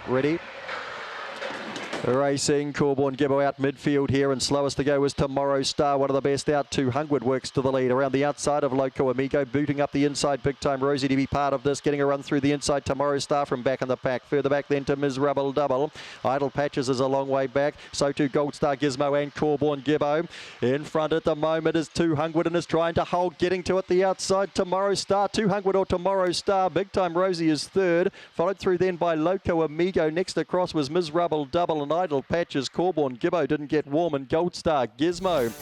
Ready. Racing, Corborn Gibbo out midfield here, and slowest to go was Tomorrow Star, one of the best out. 200 works to the lead. Around the outside of Loco Amigo, booting up the inside. Big Time Rosie to be part of this, getting a run through the inside. Tomorrow Star from back in the pack. Further back then to Miserable Double. Idle Patches is a long way back. So too Gold Star Gizmo and Corborn Gibbo. In front at the moment is 200 and is trying to hold, getting to it the outside. Tomorrow Star, 200 or Tomorrow Star. Big Time Rosie is third, followed through then by Loco Amigo. Next across was Miserable Double and Idle Patches. Corborn Gibbo didn't get warm, and Gold Star Gizmo.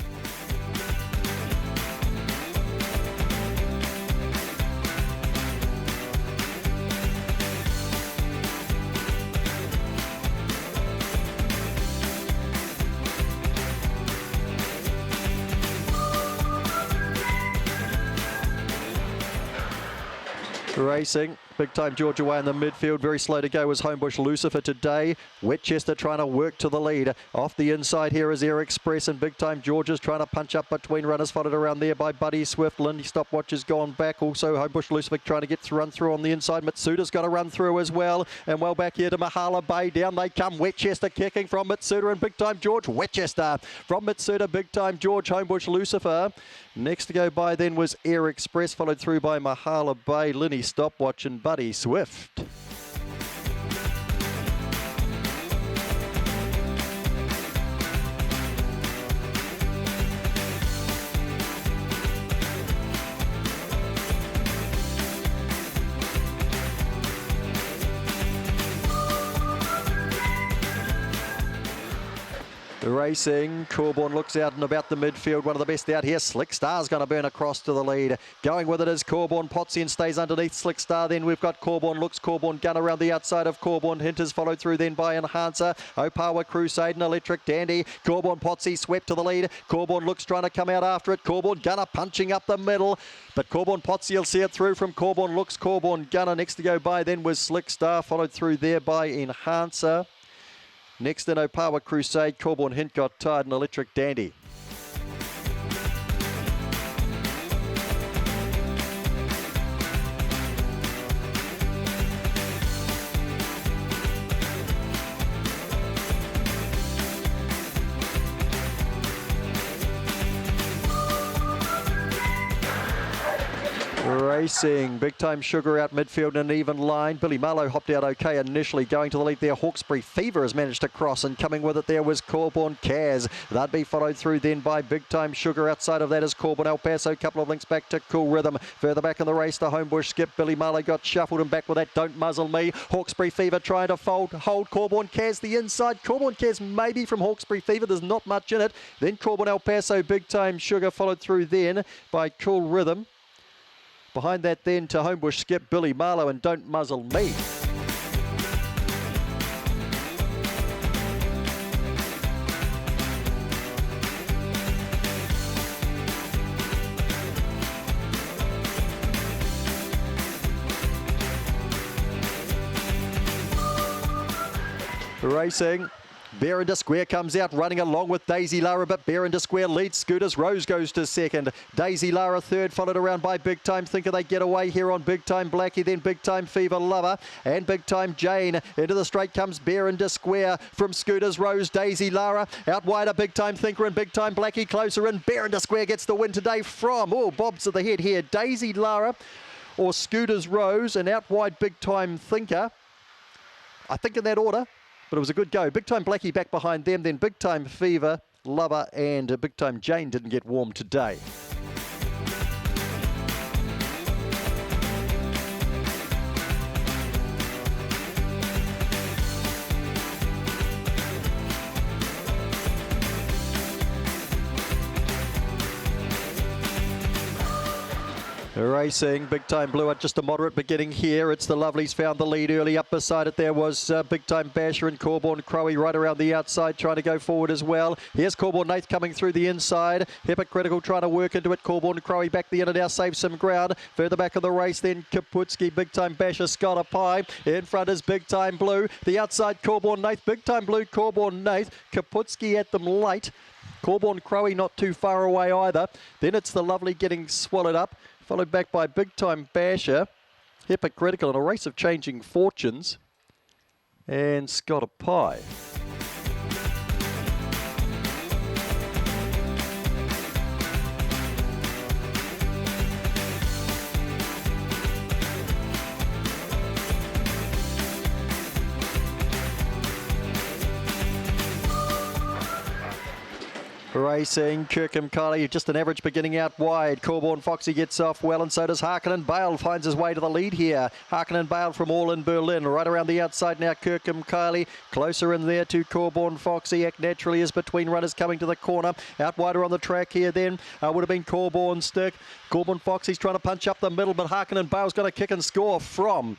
Racing. Big Time George away in the midfield. Very slow to go was Homebush Lucifer today. Wetchester trying to work to the lead. Off the inside here is Air Express, and Big Time George is trying to punch up between runners. Followed around there by Buddy Swift. Lindy Stopwatch has gone back. Also Homebush Lucifer trying to get run through on the inside. Mitsuda's got to run through as well. And well back here to Mahala Bay. Down they come. Wetchester kicking from Mitsuda and Big Time George. Wetchester from Mitsuda. Big Time George. Homebush Lucifer. Next to go by then was Air Express, followed through by Mahala Bay, Linny Stopwatch and Buddy Swift. Racing, Corborn looks out and about the midfield, one of the best out here. Slick Star's going to burn across to the lead. Going with it is Corborn Potsy and stays underneath Slick Star. Then we've got Corborn Looks, Corborn Gun around the outside of Corborn Hinters, followed through then by Enhancer, Opawa Crusade and Electric Dandy. Corborn Potsy swept to the lead. Corborn Looks trying to come out after it. Corborn Gunner punching up the middle, but Corborn Potsy will see it through from Corborn Looks, Corborn Gunner. Next to go by then was Slick Star, followed through there by Enhancer. Next in Opawa Crusade, Corborn Hint got tired and Electric Dandy. Racing, Big Time Sugar out midfield in an even line. Billy Marlowe hopped out okay initially, going to the lead there. Hawkesbury Fever has managed to cross, and coming with it there was Corborn Kaz. That'd be followed through then by Big Time Sugar. Outside of that is Corborn El Paso. Couple of links back to Cool Rhythm. Further back in the race to Homebush Skip. Billy Marlowe got shuffled, and back with that Don't Muzzle Me. Hawkesbury Fever trying to hold Corborn Kaz the inside. Corborn Kaz maybe from Hawkesbury Fever. There's not much in it. Then Corborn El Paso, Big Time Sugar, followed through then by Cool Rhythm. Behind that then to Homebush Skip, Billy Marlowe and Don't Muzzle Me. Racing. Berenda Square comes out running along with Daisy Lara, but Berenda Square leads Scooters. Rose goes to second. Daisy Lara third, followed around by Big Time Thinker. They get away here on Big Time Blackie, then Big Time Fever Lover and Big Time Jane. Into the straight comes Berenda Square from Scooters. Rose, Daisy Lara. Out wider Big Time Thinker and Big Time Blackie closer in. Berenda Square gets the win today from, Bob's at the head here, Daisy Lara or Scooters Rose, and out wide Big Time Thinker. I think in that order. But it was a good go. Big Time Blackie back behind them. Then Big Time Fever, Lover and Big Time Jane didn't get warm today. Racing, Big Time Blue at just a moderate beginning here. It's the Lovelies found the lead early. Up beside it there was Big Time Basher and Corborn Crowy right around the outside trying to go forward as well. Here's Corborn Nath coming through the inside. Hypocritical trying to work into it. Corborn Crowy back the end and now saves some ground. Further back of the race then Kaputski, Big Time Basher, Scott a Pie. In front is Big Time Blue. The outside Corborn Nath, Big Time Blue, Corborn Nath. Kaputski at them late. Corborn Crowy not too far away either. Then it's the Lovely getting swallowed up, followed back by Big Time Basher, Hypocritical in a race of changing fortunes. and Scott a Pie. Racing, Kirkham Kylie, just an average beginning out wide. Corborn Foxy gets off well, and so does Harkonnen Bale, finds his way to the lead here. Harkonnen Bale from All in Berlin, right around the outside now. Kirkham Kylie, closer in there to Corborn Foxy. Act Naturally is between runners coming to the corner. Out wider on the track here then would have been Corborn Stick. Corborn Foxy's trying to punch up the middle, but Harkonnen Bale's going to kick and score from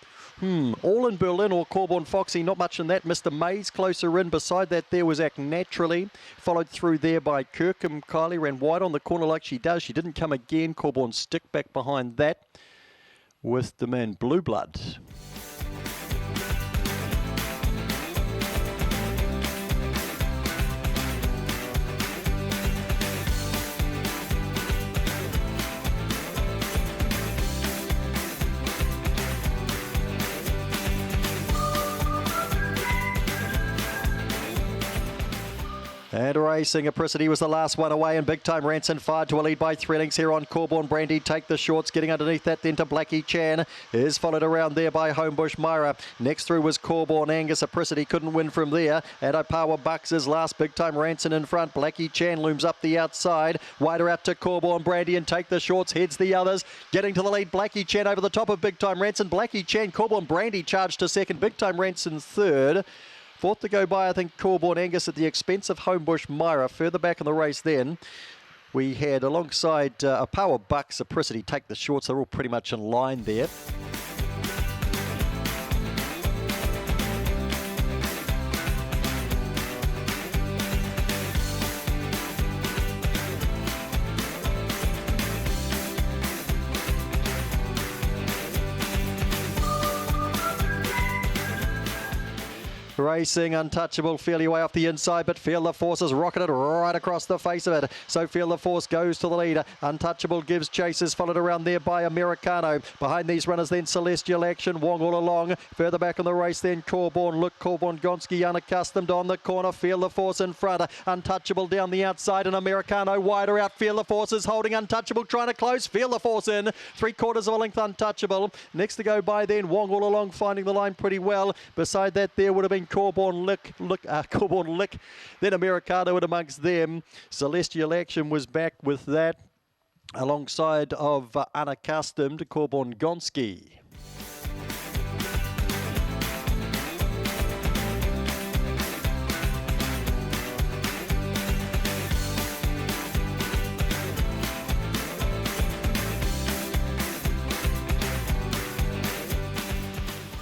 All in Berlin or Corborn Foxy, not much in that. Mr. Mays closer in. Beside that there was Act Naturally, followed through there by Kirkham Kylie, ran wide on the corner like she does. She didn't come again. Corborn Stick back behind that with the man Blue Blood. And racing, Apricity was the last one away, and Big Time Ranson fired to a lead by 3 lengths here on Corborn Brandy. Take the shorts, getting underneath that then to Blackie Chan. Is followed around there by Homebush Myra. Next through was Corborn Angus. Apricity couldn't win from there. And Opawa Bucks is last. Big Time Ranson in front. Blackie Chan looms up the outside. Wider out to Corborn Brandy, and Take the Shorts heads the others. Getting to the lead, Blackie Chan over the top of Big Time Ranson. Blackie Chan, Corborn Brandy charged to second. Big Time Ranson third. Fourth to go by, I think, Corborn Angus at the expense of Homebush Myra. Further back in the race then, we had alongside Opawa Bucks, Apricity, Take the Shorts. They're all pretty much in line there. Racing, Untouchable, fairly way off the inside, but Feel the Force has rocketed right across the face of it. So Feel the Force goes to the leader. Untouchable gives chases, followed around there by Americano. Behind these runners then Celestial Action, Wong all along. Further back in the race then Corborn Look, Corborn Gonski Unaccustomed on the corner. Feel the Force in front. Untouchable down the outside, and Americano wider out. Feel the Force is holding. Untouchable trying to close. Feel the Force in. 3/4 of a length Untouchable. Next to go by then Wong all along, finding the line pretty well. Beside that there would have been Corborn Lick, then Americano in amongst them. Celestial Action was back with that, alongside of Unaccustomed, Corborn Gonski.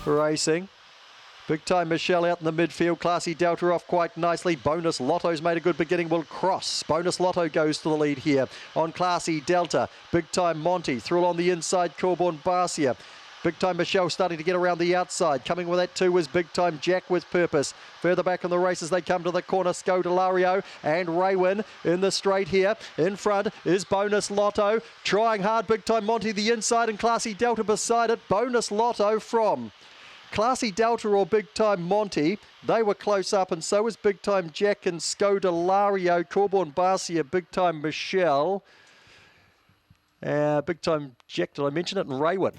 Racing. Big Time Michelle out in the midfield. Classy Delta off quite nicely. Bonus Lotto's made a good beginning. Will cross. Bonus Lotto goes to the lead here on Classy Delta. Big Time Monty through on the inside. Corborn Barcia. Big Time Michelle starting to get around the outside. Coming with that too was Big Time Jack with Purpose. Further back in the race as they come to the corner, Scodelario and Raywin in the straight here. In front is Bonus Lotto. Trying hard, Big Time Monty the inside, and Classy Delta beside it. Bonus Lotto from Classy Delta or Big Time Monty. They were close up, and so was Big Time Jack and Scodelario. Corborn Barcia, Big Time Michelle. Big Time Jack, did I mention it? And Raywin.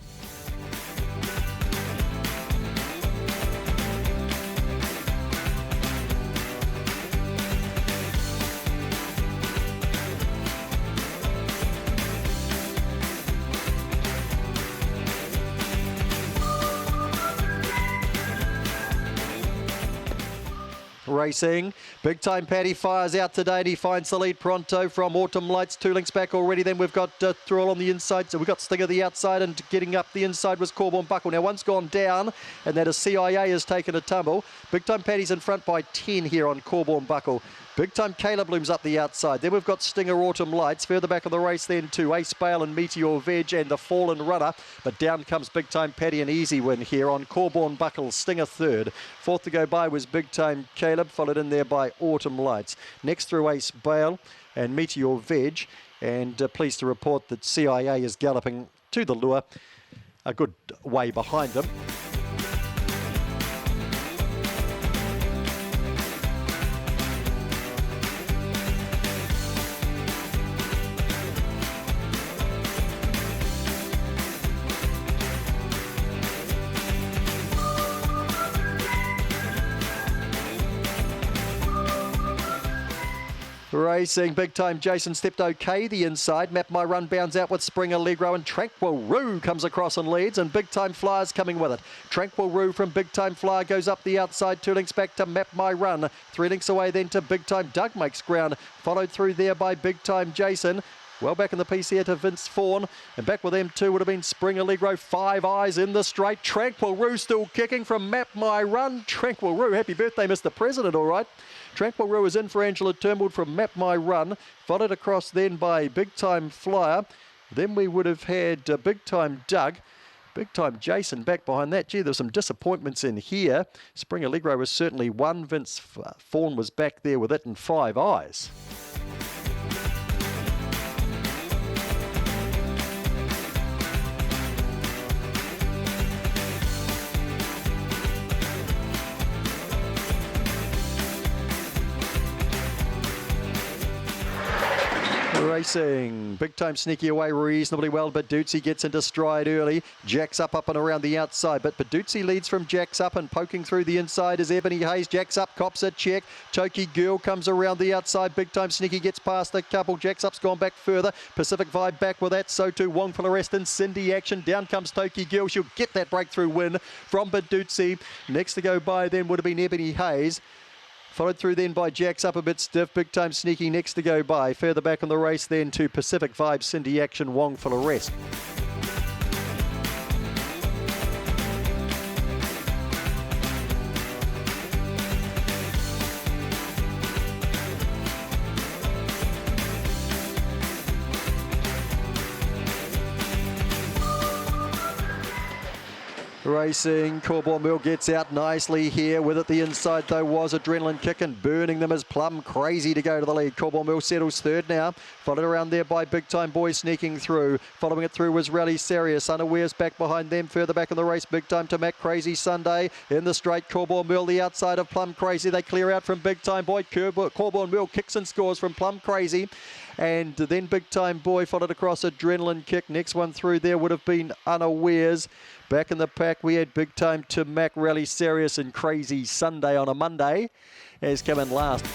Racing. Big Time Paddy fires out today, and he finds the lead pronto from Autumn Lights. 2 lengths back already. Then we've got Thrall on the inside. So we've got Stinger the outside, and getting up the inside was Corborn Buckle. Now one's gone down, and that is CIA has taken a tumble. Big Time Paddy's in front by 10 here on Corborn Buckle. Big Time Caleb looms up the outside. Then we've got Stinger Autumn Lights. Further back in the race then to Ace Bale and Meteor Veg and the Fallen Runner. But down comes Big Time Paddy, an easy win here on Corborn Buckle. Stinger third. Fourth to go by was Big Time Caleb, followed in there by Autumn Lights. Next through Ace Bale and Meteor Veg. And pleased to report that CIA is galloping to the lure a good way behind them. Racing, Big Time Jason stepped okay the inside. Map My Run bounds out with Spring Allegro, and Tranquil Roo comes across and leads, and Big Time Flyer's coming with it. Tranquil Roo from Big Time Flyer goes up the outside, 2 links back to Map My Run. 3 links away then to Big Time Doug makes ground, followed through there by Big Time Jason. Well back in the piece here to Vince Fawn, and back with them too would have been Spring Allegro. 5 Eyes in the straight. Tranquil Roo still kicking from Map My Run. Tranquil Roo, happy birthday Mr. President, all right. Tranquil Roo is in for Angela Turnbull from Map My Run, followed across then by Big Time Flyer. Then we would have had Big Time Doug. Big Time Jason back behind that. Gee, there's some disappointments in here. Spring Allegro was certainly one. Vince Fawn was back there with it, and 5 Eyes. Racing, Big Time Sneaky away reasonably well, but Baduzzi gets into stride early. Jacks up and around the outside, but Baduzzi leads from Jacks up, and poking through the inside is Ebony Hayes. Jacks up, cops a check. Toki Girl comes around the outside. Big Time Sneaky gets past the couple. Jacks up's gone back further. Pacific Vibe back with that, so too Wong for the rest, and Cindy Action. Down comes Toki Girl. She'll get that breakthrough win from Baduzzi. Next to go by then would have been Ebony Hayes. Followed through then by Jacks up a bit stiff. Big Time Sneaky next to go by. Further back on the race then to Pacific Vibe, Cindy Action, Wong for the rest. Racing, Corboran Mill gets out nicely here. With it the inside though was Adrenaline Kick, and burning them as Plum Crazy to go to the lead. Corboran Mill settles third now, followed around there by Big Time Boy sneaking through. Following it through was Rally Serious. Unawares back behind them. Further back in the race, Big Time to Mac Crazy Sunday. In the straight, Corboran Mill the outside of Plum Crazy. They clear out from Big Time Boy. Corboran Mill kicks and scores from Plum Crazy. And then Big Time Boy followed across Adrenaline Kick. Next one through there would have been Unawares. Back in the pack, we had Big Time to Mac, Rally Serious, and Crazy Sunday on a Monday. Has come in last.